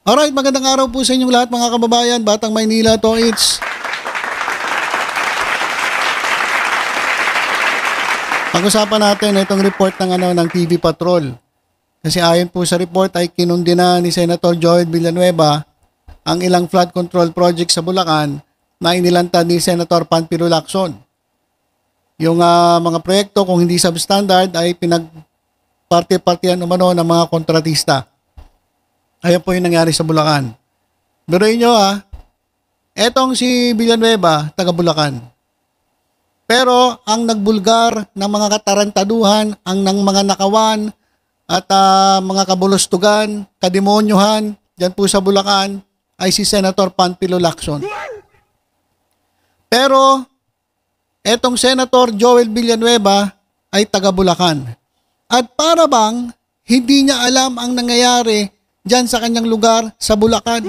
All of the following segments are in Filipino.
Alright, magandang araw po sa inyong lahat mga kababayan. Batang Maynila to it's. Pag-usapan natin itong report ng TV Patrol. Kasi ayon po sa report ay kinundi na ni Senator Joel Villanueva ang ilang flood control project sa Bulacan na inilantad ni Senator Panfilo Lacson. Yung mga proyekto kung hindi substandard ay pinagparty-partyan umano ng mga kontratista. Ayan po yung nangyari sa Bulacan. Biruin nyo etong si Villanueva, taga Bulacan. Pero ang nagbulgar ng mga katarantaduhan, ang ng mga nakawan at mga kabulustugan, kademonyohan, dyan po sa Bulacan, ay si Senator Panfilo Lacson. Pero etong Senator Joel Villanueva ay taga Bulacan. At para bang hindi niya alam ang nangyayari dyan sa kanyang lugar sa Bulacan.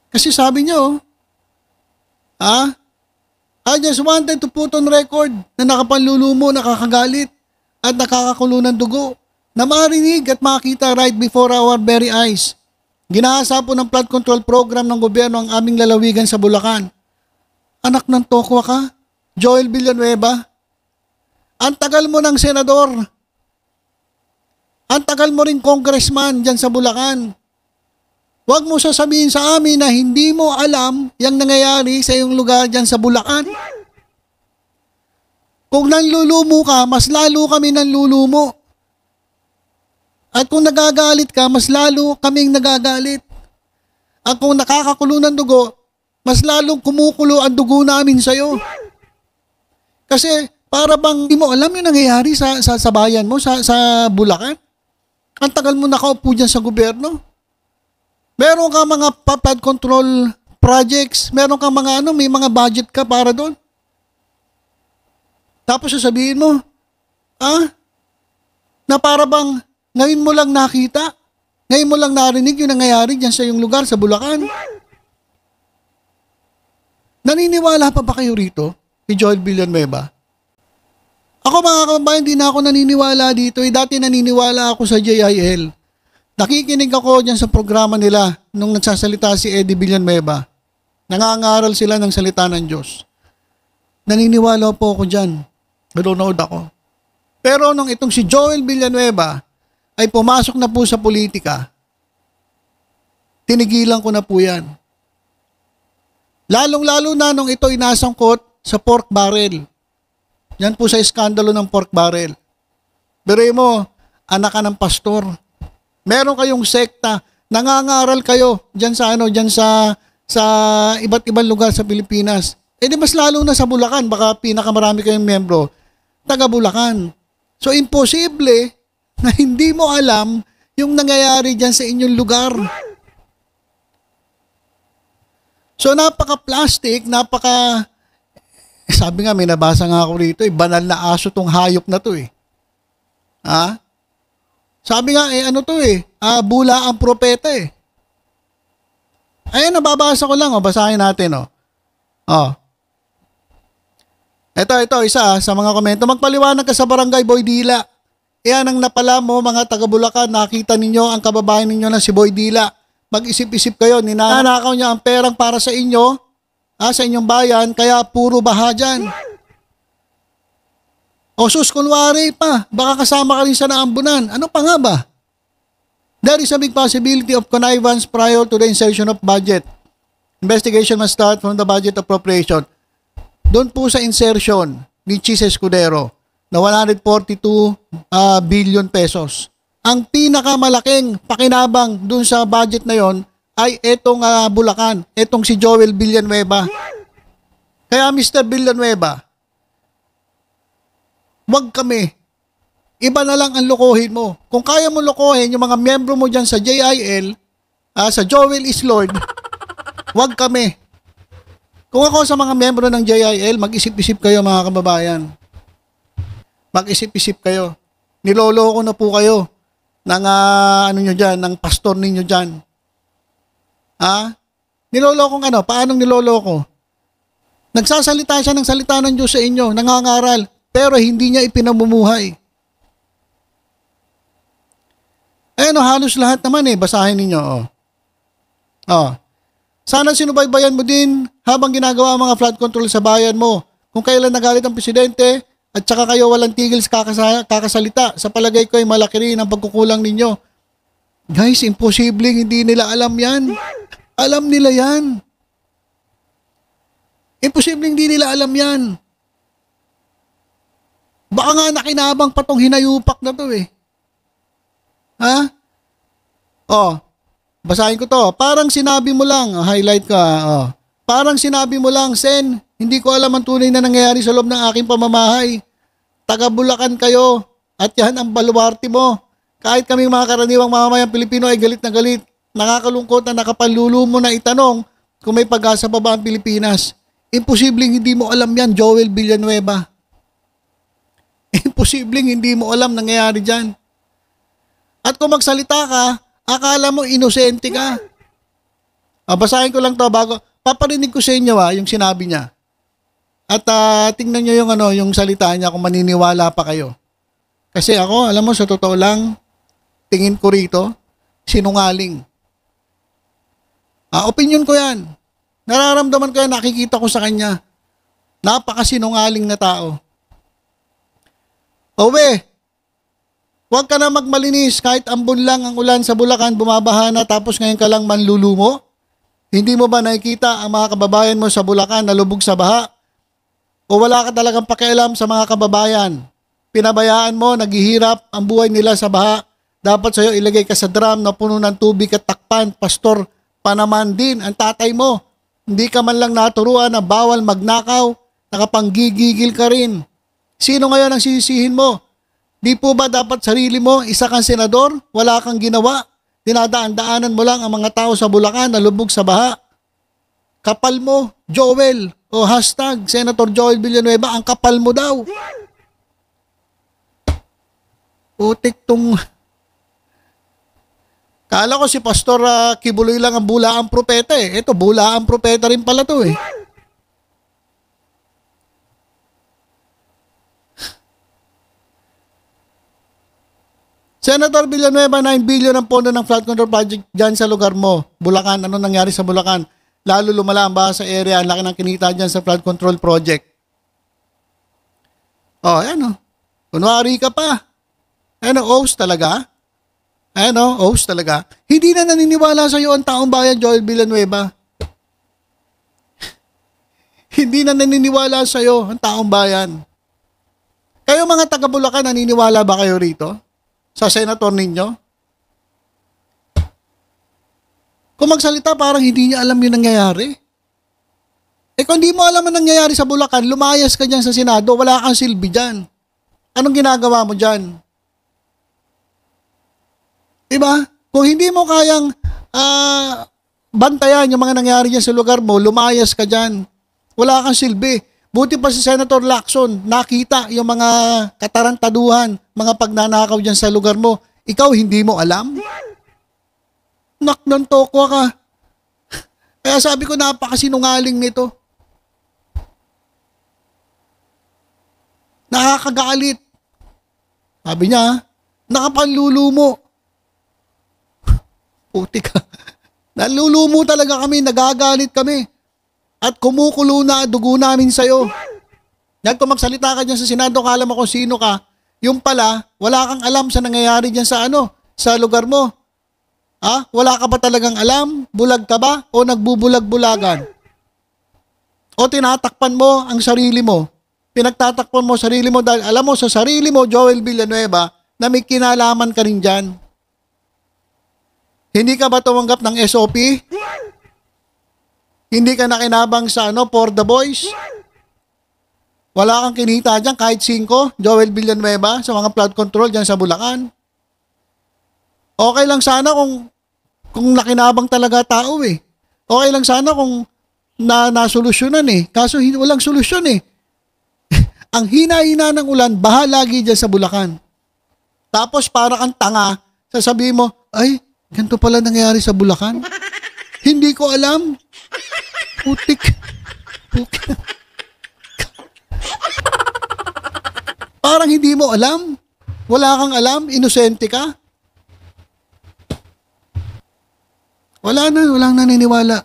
Kasi sabi niyo, I just wanted to put on record na nakapanlulumo, nakakagalit at nakakakulo ng dugo na marinig at makita right before our very eyes. Ginahasa po ng flood control program ng gobyerno ang aming lalawigan sa Bulacan. Anak ng tokwa ka, Joel Villanueva. Ang tagal mo ng senador. Ang tagal mo rin congressman dyan sa Bulacan. Huwag mo sasabihin sa amin na hindi mo alam yung nangyayari sa iyong lugar dyan sa Bulacan. Kung nanlulumo ka, mas lalo kami nanlulumo. At kung nagagalit ka, mas lalo kaming nagagalit. At kung nakakakulo ng dugo, mas lalong kumukulo ang dugo namin sa'yo. Kasi para bang di mo alam yung nangyayari sa bayan mo, sa Bulacan. Ang tagal mo nakaupo dyan sa gobyerno. Meron ka mga flood control projects, meron ka mga may mga budget ka para doon. Tapos sasabihin mo, na para bang ngayon mo lang nakita, ngayon mo lang narinig yung nangyayari dyan sa iyong lugar, sa Bulacan. Naniniwala pa ba kayo rito, ni Joel Villanueva? Ako mga kababayan, hindi na ako naniniwala dito. Dati naniniwala ako sa JIL. Nakikinig ako dyan sa programa nila nung nagsasalita si Eddie Villanueva. Nangangaral sila ng salita ng Diyos. Naniniwala po ako dyan. Nanonood ako. Pero nung itong si Joel Villanueva ay pumasok na po sa politika, tinigilan ko na po yan. Lalong-lalo na nung ito inasangkot sa pork barrel. Yan po sa iskandalo ng pork barrel. Pero mo, anak ka ng pastor. Meron kayong sekta, nangangaral kayo diyan sa iba't ibang lugar sa Pilipinas. Di mas lalo na sa Bulacan, baka pinakamarami kayong membro taga Bulacan. So imposible na hindi mo alam yung nangyayari diyan sa inyong lugar. So napaka-plastic, sabi nga, may nabasa nga ako rito, banal na aso tong hayop na to Sabi nga, bula ang propeta Ayan, nababasa ko lang, basahin natin, Ito, isa sa mga komento. Magpaliwanag ka sa Barangay Boy Dila. Iyan ang napala mo, mga taga Bulacan, nakita ninyo ang kababayan ninyo na si Boy Dila. Mag-isip-isip kayo, ninanakaw niya ang perang para sa inyo, sa inyong bayan, kaya puro baha dyan. O sus, kunwari pa, baka kasama ka rin sa naambunan. Ano pa nga ba? There is a big possibility of connivance prior to the insertion of budget. Investigation must start from the budget appropriation. Doon po sa insertion ni Chis Escudero na 142 billion pesos. Ang pinakamalaking pakinabang doon sa budget na yon ay etong Bulacan, etong si Joel Villanueva. Kaya Mr. Villanueva, wag kami. Iba na lang ang lokohin mo. Kung kaya mo lokohin yung mga miyembro mo dyan sa JIL, sa Joel is Lord, wag kami. Kung ako sa mga miyembro ng JIL, mag-isip-isip kayo mga kababayan. Mag-isip-isip kayo. Niloloko na po kayo ng ng pastor ninyo dyan. Niloloko paanong niloloko? Nagsasalita siya ng salita ng Diyos sa inyo, nangangaral, pero hindi niya ipinamumuhay. no, halos lahat naman basahin ninyo. Sana sinubaybayan mo din habang ginagawa ang mga flood control sa bayan mo. Kung kailan nagalit ang presidente at saka kayo walang tigil sa kakasalita, sa palagay ko ay malaki rin ang pagkukulang ninyo. Guys, imposibleng hindi nila alam yan. Alam nila yan. Imposibleng hindi nila alam yan. Baka nga nakinabang pa tong hinayupak na to Ha? Basahin ko to. Parang sinabi mo lang, highlight ka. Parang sinabi mo lang, Sen, hindi ko alam ang tunay na nangyayari sa loob ng aking pamamahay. Taga Bulacan kayo at yan ang baluarte mo. Kahit kami mga karaniwang mamamayang Pilipino ay galit na galit. Nakakalungkot na nakapanlulo mo na itanong kung may pag-asa pa ba ang Pilipinas. Imposibleng hindi mo alam yan, Joel Villanueva. Imposibleng hindi mo alam nangyayari dyan. At kung magsalita ka, akala mo inosente ka. Basahin ko lang to bago. Paparinig ko sa inyo yung sinabi niya. At tingnan nyo yung salita niya kung maniniwala pa kayo. Kasi ako, alam mo, sa totoo lang, tingin ko rito, sinungaling. Opinion ko yan. Nararamdaman ko yan, nakikita ko sa kanya. Napakasinungaling na tao. Huwag ka na magmalinis kahit ambon lang ang ulan sa Bulacan, bumabaha na tapos ngayon ka lang manlulumo. Hindi mo ba nakikita ang mga kababayan mo sa Bulacan na lubog sa baha? O wala ka talagang pakialam sa mga kababayan? Pinabayaan mo, naghihirap ang buhay nila sa baha. Dapat sa'yo ilagay ka sa drum na puno ng tubig at takpan. Pastor, panaman din ang tatay mo. Hindi ka man lang naturuan na bawal magnakaw, nakapanggigigil ka rin. Sino ngayon ang sisihin mo? Di po ba dapat sarili mo, isa kang senador, wala kang ginawa? Dinadaan-daanan mo lang ang mga tao sa Bulacan na lubog sa baha. Kapal mo, Joel, o hashtag Senator Joel Villanueva, ang kapal mo daw. Putik tong... Kala ko si Pastor Kibuloy lang ang bulaang propeta Ito, bulaang propeta rin pala to Senator Villanueva, 9 billion ang pondo ng flood control project dyan sa lugar mo. Bulacan, ano nangyari sa Bulacan? Lalo lumala ang baha sa area, ang laki ng kinita dyan sa flood control project. Ayan Kunwari ka pa. Host talaga. Host talaga. Hindi na naniniwala sa iyo ang taong bayan, Joel Villanueva. Hindi na naniniwala sa iyo ang taong bayan. Kayo mga taga Bulacan, naniniwala ba kayo rito? Sa senator ninyo? Kung magsalita, parang hindi niya alam yung nangyayari. Kung hindi mo alam ang nangyayari sa Bulacan, lumayas ka dyan sa Senado, wala kang silbi dyan. Anong ginagawa mo dyan? Diba? Kung hindi mo kayang bantayan yung mga nangyayari dyan sa lugar mo, lumayas ka dyan. Wala kang silbi. Buti pa si Senator Lacson, nakita yung mga katarantaduhan, mga pagnanakaw dyan sa lugar mo. Ikaw, hindi mo alam? Naknantokwa ka. Kaya sabi ko, napakasinungaling nito. Nakakagalit. Sabi niya, nakapanlulumo. Puti ka. Nalulumo talaga kami, nagagalit kami. At kumukulo na dugo namin sa'yo. Kung magsalita ka dyan sa Senado, kala mo kung sino ka, yung pala, wala kang alam sa nangyayari dyan sa sa lugar mo. Wala ka ba talagang alam? Bulag ka ba? O nagbubulag-bulagan? O tinatakpan mo ang sarili mo? Pinagtatakpan mo sarili mo dahil alam mo sa sarili mo, Joel Villanueva, na may kinalaman ka rin dyan. Hindi ka ba tumanggap ng SOP? Hindi ka nakinabang sa for the boys? Wala kang kinita dyan kahit 5, Joel Villanueva, sa mga flood control dyan sa Bulacan. Okay lang sana kung nakinabang talaga tao Okay lang sana kung nasolusyonan Kaso walang solusyon Ang hina-hina ng ulan, baha lagi dyan sa Bulacan. Tapos para kang tanga, sasabihin mo, ay, ganito pala nangyayari sa Bulacan? Hindi ko alam. Putik. Parang hindi mo alam. Wala kang alam. Inosente ka. Walang naniniwala.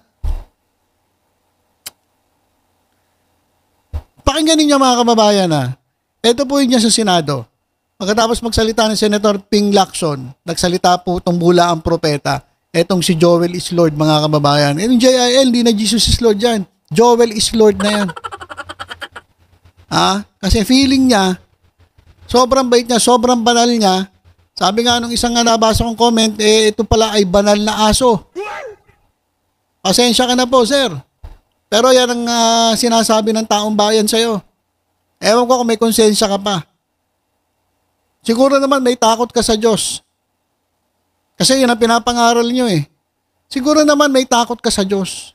Pakinggan ninyo mga kababayan ha. Ito po yun niya sa Senado. Pagkatapos magsalita ng Senator Ping Lacson, nagsalita po itong bulaang propeta. Etong si Joel is Lord, mga kababayan. Yung JIL, hindi na Jesus is Lord yan. Joel is Lord na yan. Kasi feeling niya, sobrang bait niya, sobrang banal niya. Sabi nga nung isang nabasa kong comment, ito pala ay banal na aso. Pasensya ka na po, sir. Pero yan ang sinasabi ng taong bayan sa'yo. Ewan ko kung may konsensya ka pa. Siguro naman may takot ka sa Diyos. Kasi yun ang pinapangaral nyo eh. Siguro naman may takot ka sa Diyos.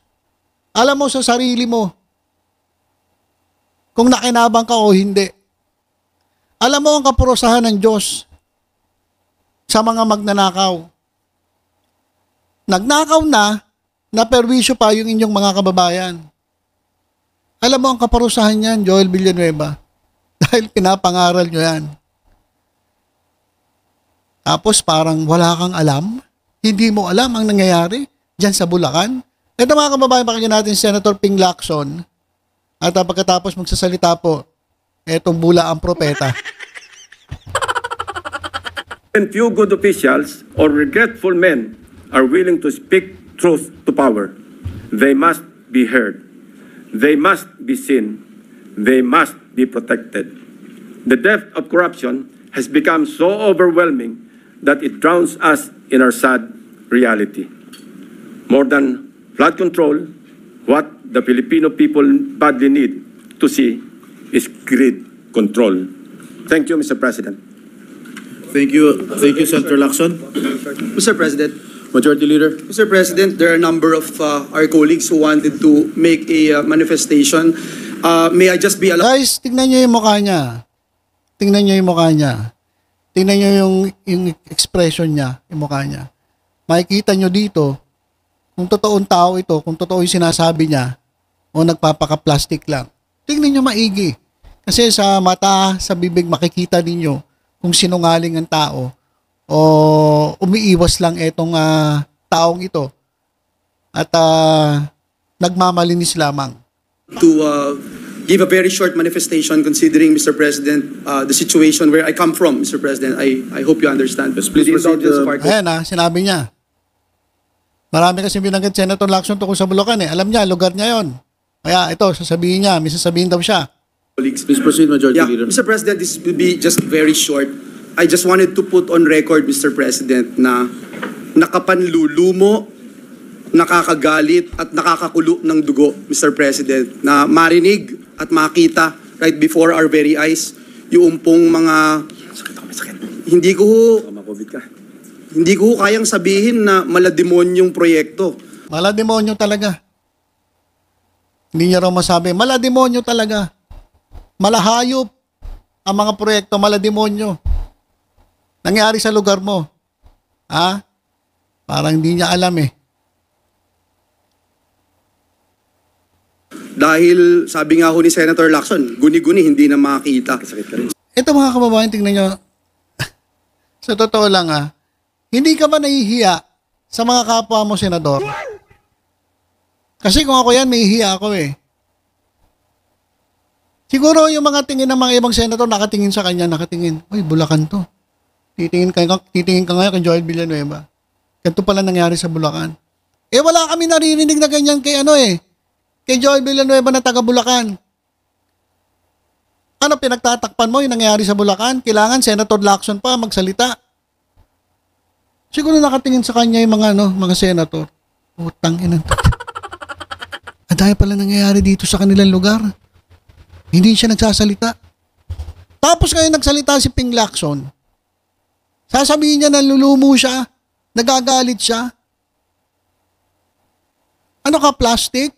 Alam mo sa sarili mo kung nakinabang ka o hindi. Alam mo ang kaparusahan ng Diyos sa mga magnanakaw. Nagnakaw na perwisyo pa yung inyong mga kababayan. Alam mo ang kaparusahan yan, Joel Villanueva. Dahil pinapangaral nyo yan. Tapos parang wala kang alam, hindi mo alam ang nangyayari dyan sa Bulacan. Ito mga kababayan, pakinggan natin si Senator Ping Lacson. At pagkatapos magsasalita po, etong bulaang propeta. When few good officials or regretful men are willing to speak truth to power, they must be heard. They must be seen. They must be protected. The depth of corruption has become so overwhelming that it drowns us in our sad reality. More than flood control, what the Filipino people badly need to see is grid control. Thank you, Mr. President. Thank you, Senator Lacson. Mr. President, Majority Leader. Mr. President, there are a number of our colleagues who wanted to make a manifestation. May I just be allowed? Guys, tingnan nyo yung mukha niya. Tingnan nyo yung mukha niya. Tingnan nyo yung expression niya, yung mukha niya. Makikita nyo dito, kung totoong tao ito, kung totoo yung sinasabi niya, o nagpapaka-plastic lang. Tingnan nyo maigi. Kasi sa mata, sa bibig, makikita ninyo kung sinungaling ang tao o umiiwas lang itong taong ito at nagmamalinis lamang. To give a very short manifestation considering, Mr. President, the situation where I come from, Mr. President. I hope you understand. Yes, please proceed. Ayan sinabi niya. Marami kasi binanggit Senator Lacson tungkol sa Bulacan eh. Alam niya, lugar niya yon. Kaya ito, sasabihin niya, may sasabihin daw siya. Colleagues. Please proceed, Majority Yeah, Leader. Mr. President, this will be just very short. I just wanted to put on record, Mr. President, na nakapanlulumo, nakakagalit at nakakakulo ng dugo, Mr. President, na marinig at makita right before our very eyes yung pong mga hindi ko kayang sabihin na malademonyong proyekto. Malademonyo talaga. Hindi niya raw masabi. Malademonyo talaga. Malahayop ang mga proyekto, malademonyo. Nangyari sa lugar mo. Parang hindi niya alam eh. Dahil sabi nga ho ni Senator Lacson, guni-guni hindi na makita. Ito mga kababayan, tingnan nyo. Sa totoo lang hindi ka ba nahihiya sa mga kapwa mo, Senador? Kasi kung ako yan, nahihiya ako eh. Siguro yung mga tingin ng mga ibang Senator nakatingin sa kanya, uy, Bulacan to. Titingin ka ngayon kay Joel Villanueva. Ganito pala nangyari sa Bulacan. Wala kami naririnig na ganyan kay Joel Villanueva na taga Bulacan. Ano pinagtatakpan mo yung nangyayari sa Bulacan? Kailangan Senator Lacson pa magsalita. Siguro nakatingin sa kanya yung mga senator. Utang ina. Dahil pala nangyayari dito sa kanilang lugar. Hindi siya nagsasalita. Tapos ngayon nagsalita si Ping Lacson. Sasabihin niya na lulumo siya, nagagalit siya. Ano ka, plastic?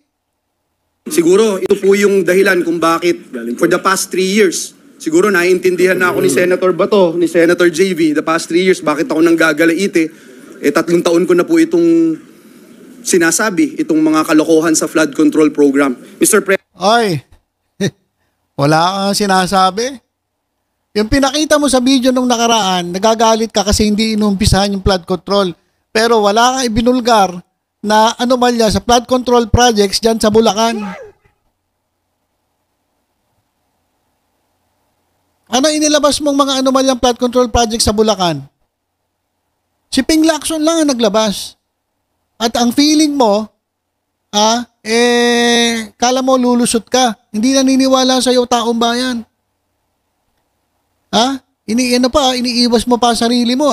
Siguro ito po yung dahilan kung bakit for the past 3 years, siguro naiintindihan na ako ni Senator Bato, ni Senator JV, the past 3 years, bakit ako nang gagalaite? 3 taon ko na po itong sinasabi, itong mga kalokohan sa flood control program. Mr. President. Oy, wala kang sinasabi. Yung pinakita mo sa video nung nakaraan, nagagalit ka kasi hindi inumpisahan yung flood control. Pero wala kang ibinulgar na anomalya sa flood control projects dyan sa Bulacan. Ano inilabas mong mga anomalyang flood control projects sa Bulacan? Si Ping Lacson lang ang naglabas. At ang feeling mo, kala mo lulusot ka. Hindi naniniwala sa iyo taong bayan. Iniiwas mo pa sarili mo,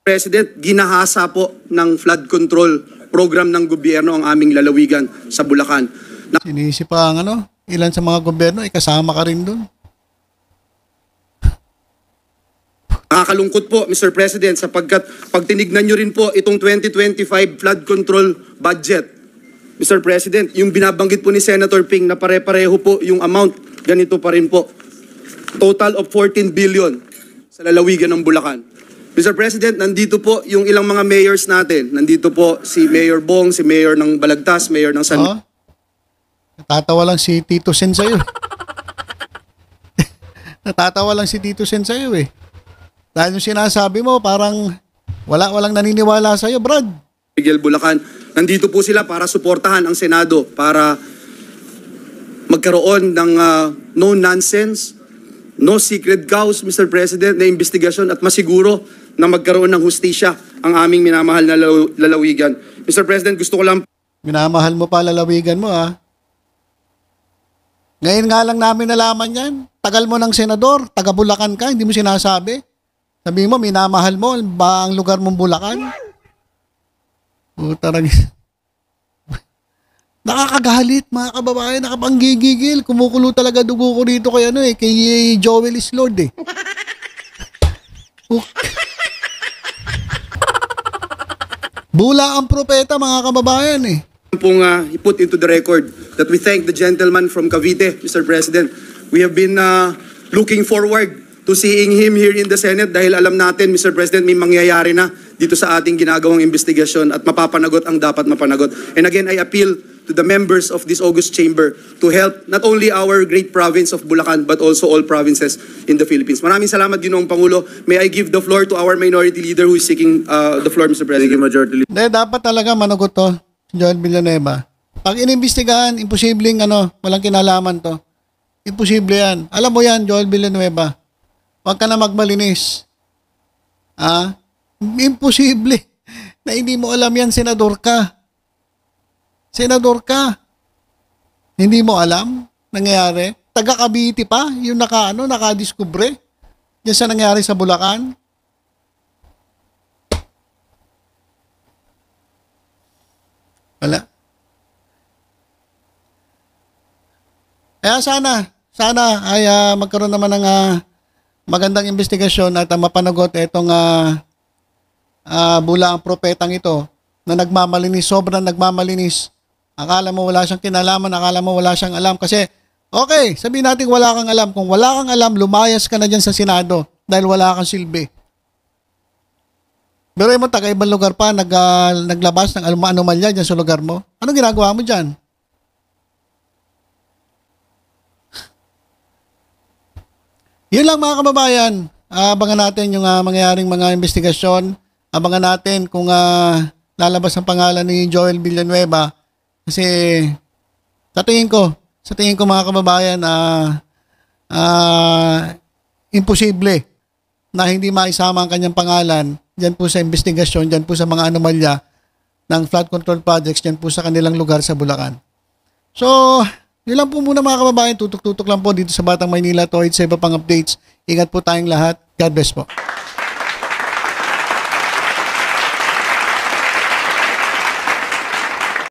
President, ginahasa po ng flood control program ng gobyerno ang aming lalawigan sa Bulacan. Sinisip pa ang ilan sa mga gobyerno, kasama ka rin doon. Nakakalungkot po, Mr. President, sapagkat pag tinignan nyo rin po itong 2025 flood control budget, Mr. President, yung binabanggit po ni Senator Ping na pare-pareho po yung amount, ganito pa rin po. Total of 14 billion sa lalawigan ng Bulacan. Mr. President, nandito po yung ilang mga mayors natin. Nandito po si Mayor Bong, si Mayor ng Balagtas, Mayor ng San... Natatawa lang si Tito Sen sa'yo. Natatawa lang si Tito Sen sa'yo eh. Dahil yung sinasabi mo, parang walang naniniwala sa'yo, Brad. Miguel Bulacan. Nandito po sila para suportahan ang Senado, para magkaroon ng no nonsense, no secret cows, Mr. President, na investigasyon at masiguro na magkaroon ng hustisya ang aming minamahal na lalawigan. Mr. President, gusto ko lang... Minamahal mo pa lalawigan mo, Ngayon nga lang namin nalaman yan. Tagal mo ng senador, taga Bulacan ka, hindi mo sinasabi. Sabi mo, minamahal mo ba ang lugar mong Bulacan? Puta na. Nakakagalit, mga kababayan, nakapanggigigil. Kumukulo talaga dugo ko dito kay Joel Islord eh. Bula ang propeta, mga kababayan eh. Pong i-put into the record that we thank the gentleman from Cavite, Mr. President. We have been looking forward to seeing him here in the Senate dahil alam natin, Mr. President, may mangyayari na dito sa ating ginagawang investigasyon at mapapanagot ang dapat mapanagot. And again, I appeal to the members of this August Chamber to help not only our great province of Bulacan but also all provinces in the Philippines. Maraming salamat, Ginoong Pangulo. May I give the floor to our minority leader who is seeking the floor, Mr. President. Thank you, Majority Leader. Hindi, dapat talaga managot to, Joel Villanueva. Pag inimbestigahan, imposibleng walang kinalaman to. Imposible yan. Alam mo yan, Joel Villanueva. Huwag ka na magmalinis. Imposible na hindi mo alam yan, senador ka. Senador ka. Hindi mo alam nangyayari. Taga Cavite pa, yung nakadiskubre. Diyan sa nangyari sa Bulacan. Wala. Kaya sana ay magkaroon naman ng magandang investigasyon at mapanagot itong bula ang propetang ito na nagmamalinis, sobrang nagmamalinis. Akala mo wala siyang kinalaman, akala mo wala siyang alam. Kasi, okay, sabihin natin wala kang alam. Kung wala kang alam, lumayas ka na dyan sa Senado dahil wala kang silbi. Pero mo, taga ibang lugar pa, naglabas ng anomalya dyan sa lugar mo. Anong ginagawa mo dyan? Yun lang, mga kababayan. Abangan natin yung mangyayaring mga investigasyon. Abangan natin kung lalabas ang pangalan ni Joel Villanueva. Kasi sa tingin ko mga kababayan, imposible na hindi maisama ang kanyang pangalan dyan po sa investigasyon, dyan po sa mga anomalya ng flood control projects, dyan po sa kanilang lugar sa Bulacan. So, yun lang po muna mga kababayan. Tutok-tutok lang po dito sa Batang Maynila. To sa iba pang updates. Ingat po tayong lahat. God bless po.